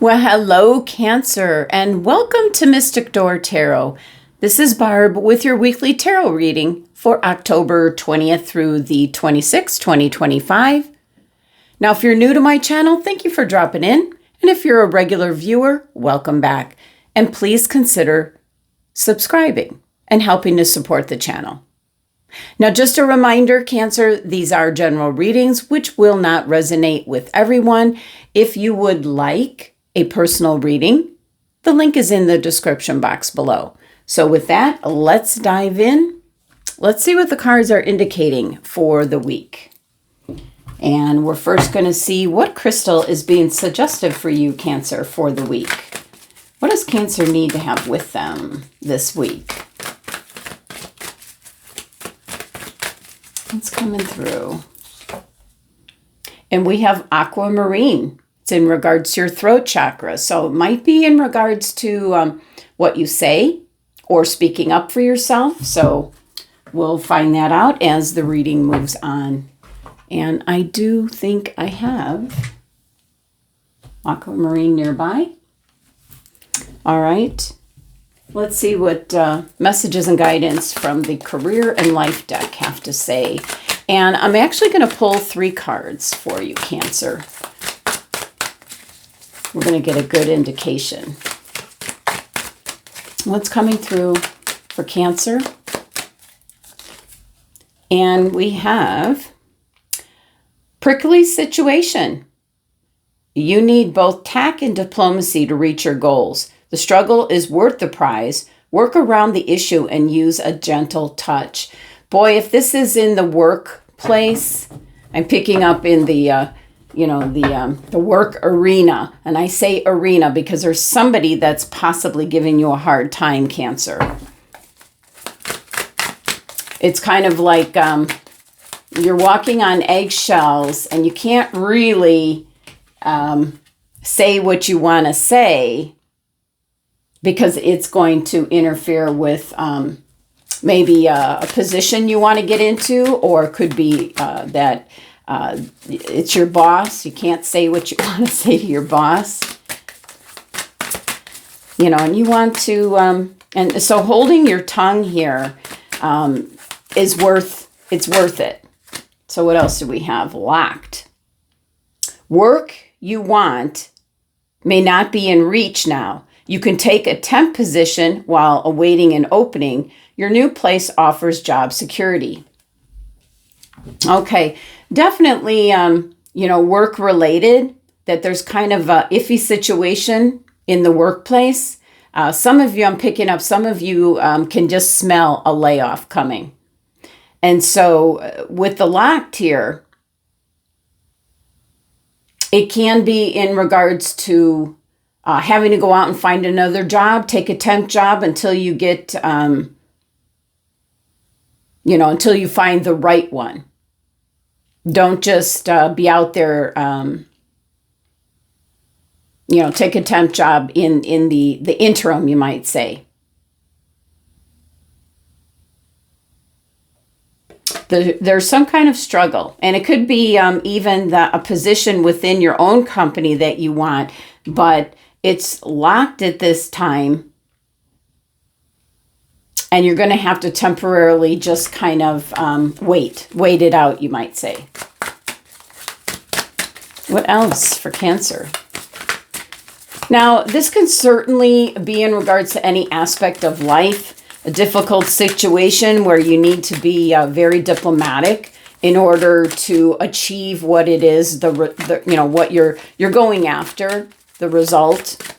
Well, hello, Cancer, and welcome to Mystic Door Tarot. This is Barb with your weekly tarot reading for October 20th through the 26th, 2025. Now, if you're new to my channel, thank you for dropping in. And if you're a regular viewer, welcome back. And please consider subscribing and helping to support the channel. Now, just a reminder, Cancer, these are general readings, which will not resonate with everyone. If you would like a personal reading, the link is in the description box below. So with that, let's dive in. Let's see what the cards are indicating for the week. And we're first going to see what crystal is being suggestive for you, Cancer, for the week. What does Cancer need to have with them this week? What's coming through? And we have aquamarine. It's in regards to your throat chakra. So it might be in regards to what you say or speaking up for yourself. So we'll find that out as the reading moves on. And I do think I have aquamarine nearby. All right. Let's see what messages and guidance from the career and life deck have to say. And I'm actually going to pull 3 cards for you, Cancer. We're going to get a good indication. What's coming through for Cancer? And we have prickly situation. You need both tact and diplomacy to reach your goals. The struggle is worth the prize. Work around the issue and use a gentle touch. Boy, if this is in the workplace, I'm picking up in the the work arena. And I say arena because there's somebody that's possibly giving you a hard time, Cancer. It's kind of like you're walking on eggshells and you can't really say what you want to say because it's going to interfere with maybe a position you want to get into, or it could be that it's your boss. You can't say what you want to say to your boss. And you want to, and so holding your tongue here it's worth it. So what else do we have? Locked. Work you want may not be in reach now. You can take a temp position while awaiting an opening. Your new place offers job security. Okay, definitely, work related, that there's kind of a iffy situation in the workplace. Some of you, I'm picking up, some of you can just smell a layoff coming. And so with the locked here, it can be in regards to having to go out and find another job, take a temp job until you get, until you find the right one. Don't just be out there, take a temp job in the interim, you might say. There's some kind of struggle, and it could be even a position within your own company that you want, but it's locked at this time, and you're going to have to temporarily just kind of wait it out, you might say. What else for Cancer? Now, this can certainly be in regards to any aspect of life. A difficult situation where you need to be very diplomatic in order to achieve what it is, what you're going after, the result.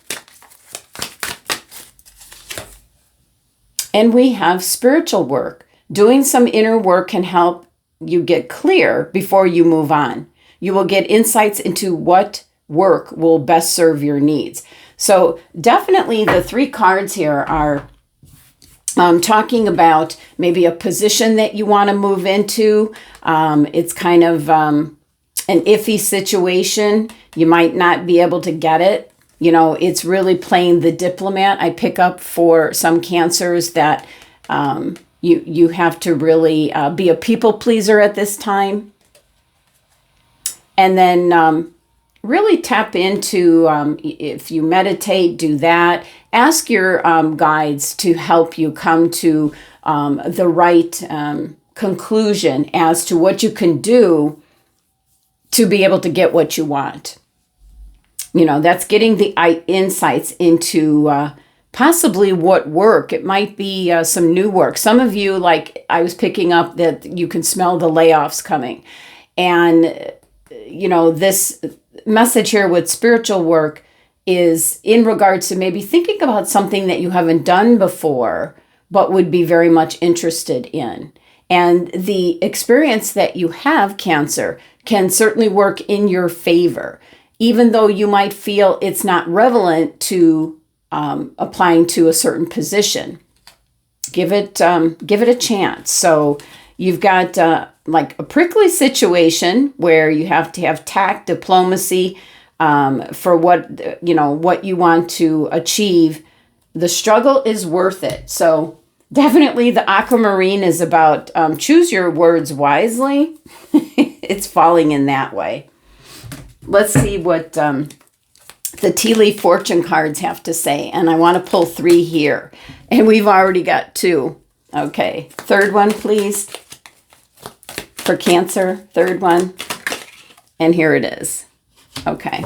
And we have spiritual work. Doing some inner work can help you get clear before you move on. You will get insights into what work will best serve your needs. So definitely the 3 cards here are talking about maybe a position that you want to move into. It's kind of an iffy situation. You might not be able to get it. It's really playing the diplomat. I pick up for some Cancers that you have to really be a people pleaser at this time. And then really tap into, if you meditate, do that. Ask your guides to help you come to the right conclusion as to what you can do to be able to get what you want. You know, that's getting the insights into possibly what work. It might be some new work. Some of you, like I was picking up that you can smell the layoffs coming. And, you know, this message here with spiritual work is in regards to maybe thinking about something that you haven't done before, but would be very much interested in. And the experience that you have, Cancer, can certainly work in your favor, even though you might feel it's not relevant to applying to a certain position. Give it a chance. So you've got like a prickly situation where you have to have tact, diplomacy for what you want to achieve. The struggle is worth it. So definitely the aquamarine is about choose your words wisely. It's falling in that way. Let's see what the tea leaf fortune cards have to say. And I want to pull 3 here. And we've already got 2. Okay. Third one, please. For Cancer. Third one. And here it is. Okay.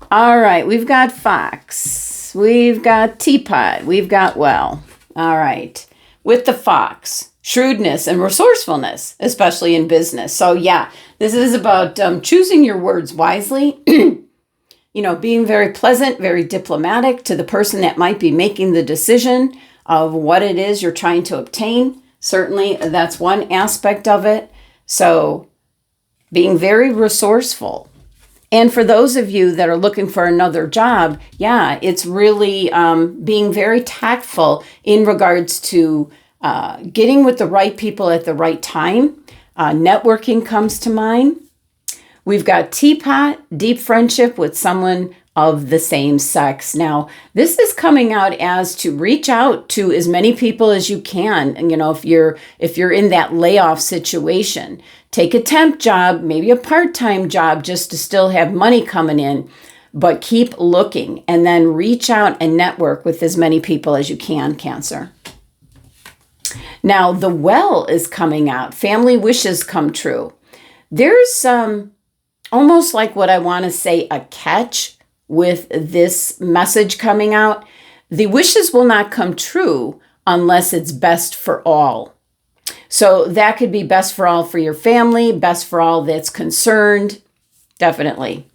All right. We've got fox. We've got teapot. We've got well. All right. With the fox, shrewdness and resourcefulness, especially in business. So yeah, this is about choosing your words wisely. You know, being very pleasant, very diplomatic to the person that might be making the decision of what it is you're trying to obtain. Certainly, that's one aspect of it. So being very resourceful. And for those of you that are looking for another job, yeah, it's really being very tactful in regards to getting with the right people at the right time. Networking comes to mind. We've got teapot, deep friendship with someone of the same sex. Now, this is coming out as to reach out to as many people as you can. And, you know, if you're in that layoff situation, take a temp job, maybe a part-time job just to still have money coming in, but keep looking and then reach out and network with as many people as you can, Cancer. Now, the well is coming out. Family wishes come true. There's almost like what I want to say a catch with this message coming out. The wishes will not come true unless it's best for all. So that could be best for all for your family, best for all that's concerned. Definitely.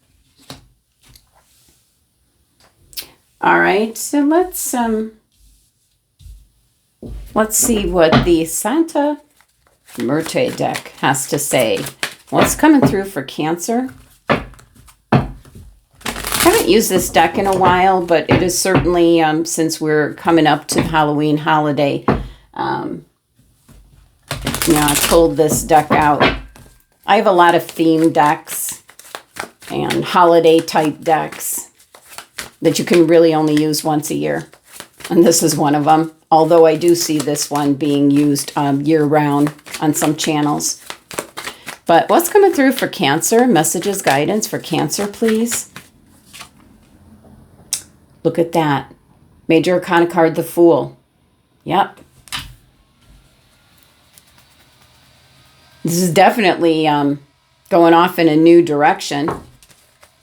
All right, so let's see what the Santa Muerte deck has to say. What's coming through for Cancer? I haven't used this deck in a while, but it is certainly, since we're coming up to the Halloween holiday, I pulled this deck out. I have a lot of theme decks and holiday type decks that you can really only use once a year. And this is one of them, although I do see this one being used year-round on some channels. But what's coming through for Cancer? Messages, guidance for Cancer, please. Look at that. Major Arcana card, the Fool. Yep. This is definitely going off in a new direction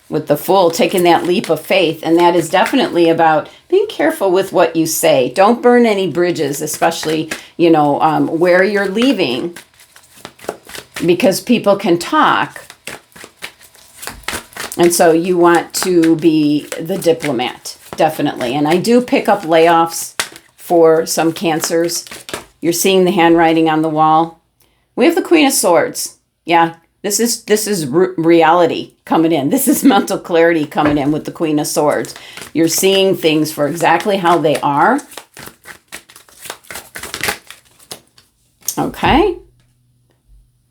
with the Fool, taking that leap of faith. And that is definitely about being careful with what you say. Don't burn any bridges, especially, where you're leaving, because people can talk. And so you want to be the diplomat, definitely. And I do pick up layoffs for some Cancers. You're seeing the handwriting on the wall. We have the Queen of Swords. Yeah, this is reality coming in. This is mental clarity coming in with the Queen of Swords. You're seeing things for exactly how they are. Okay.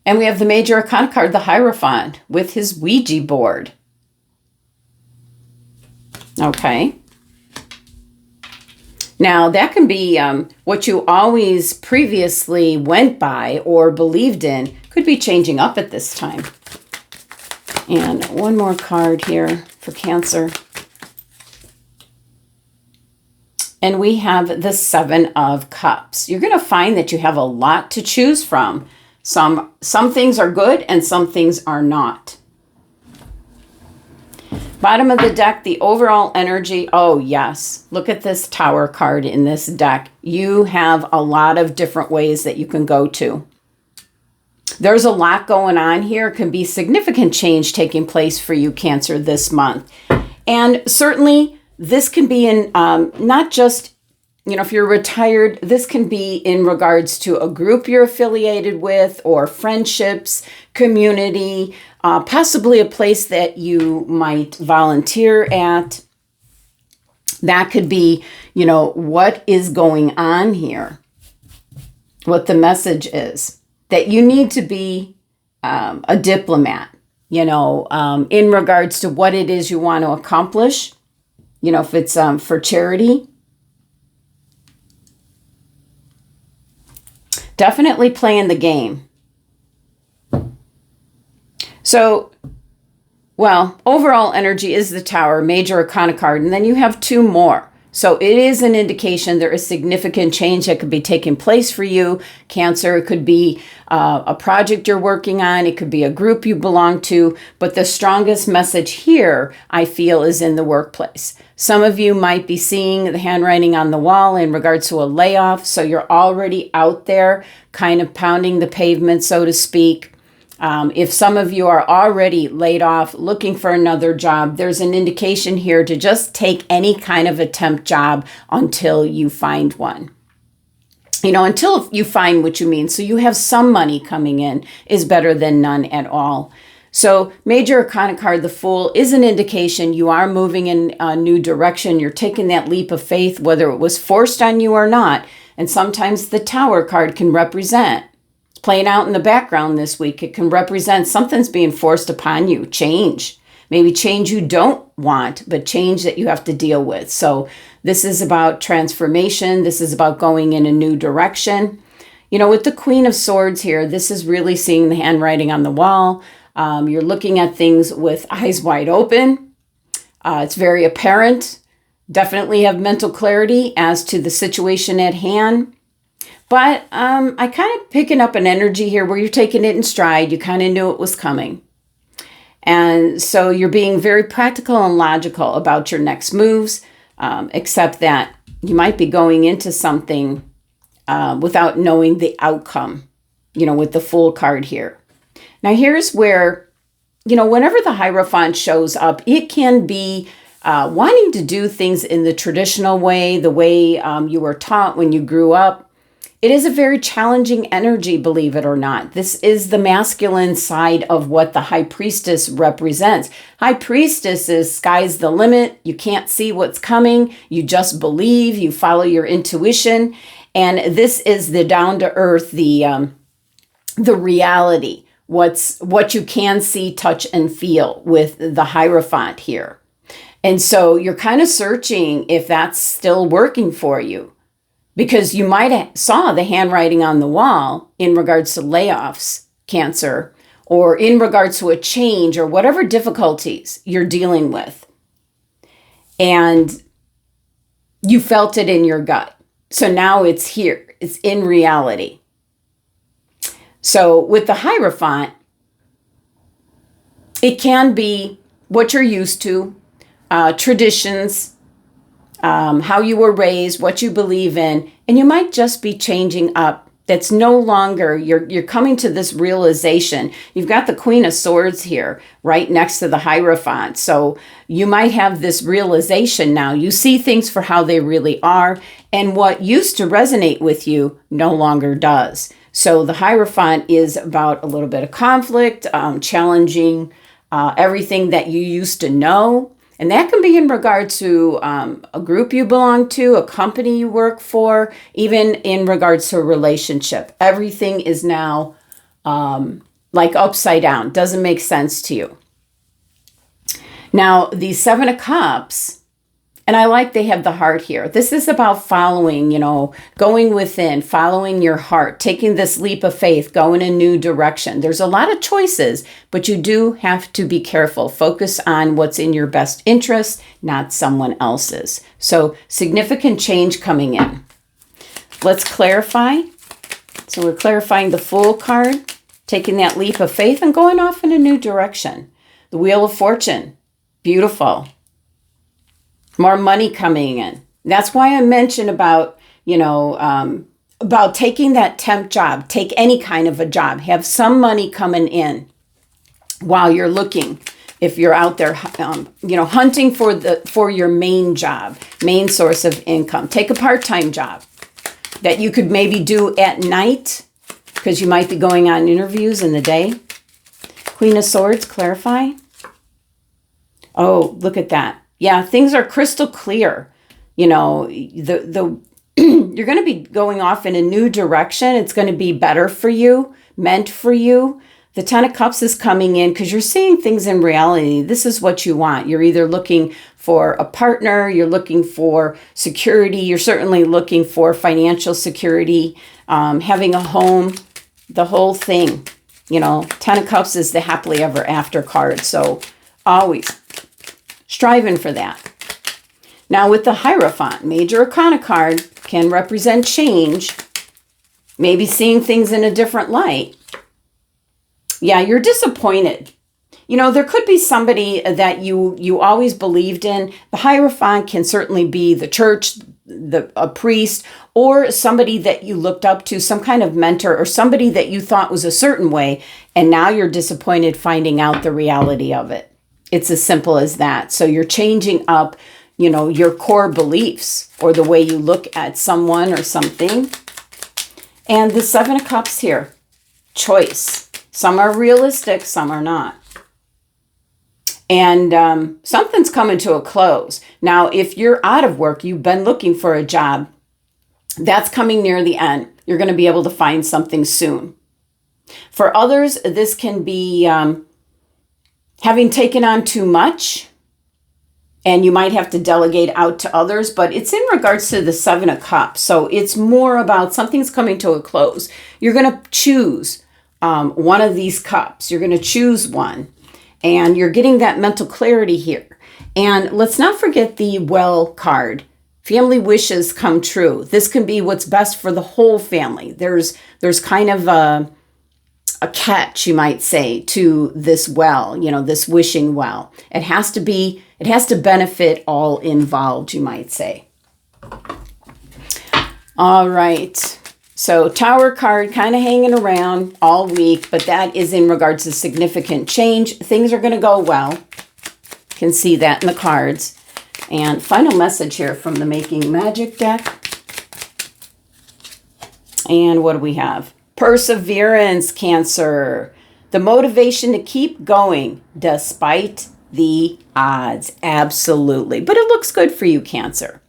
And we have the Major Arcana card, the Hierophant, with his Ouija board. Okay. Now, that can be what you always previously went by or believed in could be changing up at this time. And one more card here for Cancer. And we have the Seven of Cups. You're going to find that you have a lot to choose from. Some things are good and some things are not. Bottom of the deck, the overall energy. Oh, yes. Look at this Tower card in this deck. You have a lot of different ways that you can go to. There's a lot going on here. It can be significant change taking place for you, Cancer, this month. And certainly this can be in not just, if you're retired, this can be in regards to a group you're affiliated with or friendships, community, possibly a place that you might volunteer at. That could be, what is going on here, what the message is. That you need to be a diplomat, in regards to what it is you want to accomplish, if it's for charity. Definitely playing the game. So, overall energy is the Tower, Major Arcana card, and then you have two more. So it is an indication there is significant change that could be taking place for you, Cancer. It could be a project you're working on. It could be a group you belong to. But the strongest message here, I feel, is in the workplace. Some of you might be seeing the handwriting on the wall in regards to a layoff. So you're already out there kind of pounding the pavement, so to speak. If some of you are already laid off, looking for another job, there's an indication here to just take any kind of a temp job until you find one. Until you find what you mean. So you have some money coming in is better than none at all. So Major Arcana card, the Fool, is an indication you are moving in a new direction. You're taking that leap of faith, whether it was forced on you or not. And sometimes the Tower card can represent. Playing out in the background this week, it can represent something's being forced upon you. Change. Maybe change you don't want, but change that you have to deal with. So this is about transformation. This is about going in a new direction. With the Queen of Swords here, this is really seeing the handwriting on the wall. You're looking at things with eyes wide open. It's very apparent. Definitely have mental clarity as to the situation at hand. But I kind of picking up an energy here where you're taking it in stride. You kind of knew it was coming. And so you're being very practical and logical about your next moves, except that you might be going into something without knowing the outcome, with the Fool card here. Now, here's where, whenever the Hierophant shows up, it can be wanting to do things in the traditional way, the way you were taught when you grew up. It is a very challenging energy, believe it or not. This is the masculine side of what the High Priestess represents. High Priestess is sky's the limit. You can't see what's coming. You just believe. You follow your intuition. And this is the down to earth, the reality, what you can see, touch, and feel with the Hierophant here. And so you're kind of searching if that's still working for you. Because you might have saw the handwriting on the wall in regards to layoffs, Cancer, or in regards to a change or whatever difficulties you're dealing with. And you felt it in your gut. So now it's here. It's in reality. So with the Hierophant, it can be what you're used to, traditions, how you were raised, what you believe in, and you might just be changing up. That's no longer, you're coming to this realization. You've got the Queen of Swords here right next to the Hierophant. So you might have this realization now. You see things for how they really are, and what used to resonate with you no longer does. So the Hierophant is about a little bit of conflict, challenging everything that you used to know. And that can be in regard to a group you belong to, a company you work for, even in regards to a relationship. Everything is now like upside down. Doesn't make sense to you. Now, the Seven of Cups And I like they have the heart here. This is about following, going within, following your heart, taking this leap of faith, going a new direction. There's a lot of choices, but you do have to be careful. Focus on what's in your best interest, not someone else's. So significant change coming in. Let's clarify. So we're clarifying the Fool card, taking that leap of faith and going off in a new direction. The Wheel of Fortune, beautiful. More money coming in. That's why I mentioned about, about taking that temp job. Take any kind of a job. Have some money coming in while you're looking. If you're out there, hunting for your main job, main source of income. Take a part-time job that you could maybe do at night because you might be going on interviews in the day. Queen of Swords, clarify. Oh, look at that. Yeah, things are crystal clear. You're going to be going off in a new direction. It's going to be better for you, meant for you. The Ten of Cups is coming in because you're seeing things in reality. This is what you want. You're either looking for a partner, you're looking for security, you're certainly looking for financial security, having a home, the whole thing. Ten of Cups is the happily ever after card. So always striving for that. Now with the Hierophant, Major Arcana card can represent change, maybe seeing things in a different light. Yeah, you're disappointed. There could be somebody that you always believed in. The Hierophant can certainly be the church, a priest, or somebody that you looked up to, some kind of mentor, or somebody that you thought was a certain way, and now you're disappointed finding out the reality of it. It's as simple as that. So you're changing up, your core beliefs or the way you look at someone or something. And the Seven of Cups here, choice. Some are realistic, some are not. And something's coming to a close. Now, if you're out of work, you've been looking for a job, that's coming near the end. You're going to be able to find something soon. For others, this can be having taken on too much, and you might have to delegate out to others, but it's in regards to the Seven of Cups. So it's more about something's coming to a close. You're going to choose one of these cups. You're going to choose one, and you're getting that mental clarity here. And let's not forget the Well card. Family wishes come true. This can be what's best for the whole family. There's kind of a catch, you might say, to this well, this wishing well. It has to benefit all involved, you might say. All right. So Tower card kind of hanging around all week, but that is in regards to significant change. Things are going to go well. Can see that in the cards. And final message here from the Making Magick deck. And what do we have? Perseverance, Cancer. The motivation to keep going despite the odds. Absolutely. But it looks good for you, Cancer.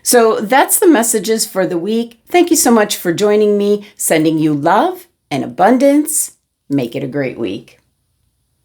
So that's the messages for the week. Thank you so much for joining me. Sending you love and abundance. Make it a great week.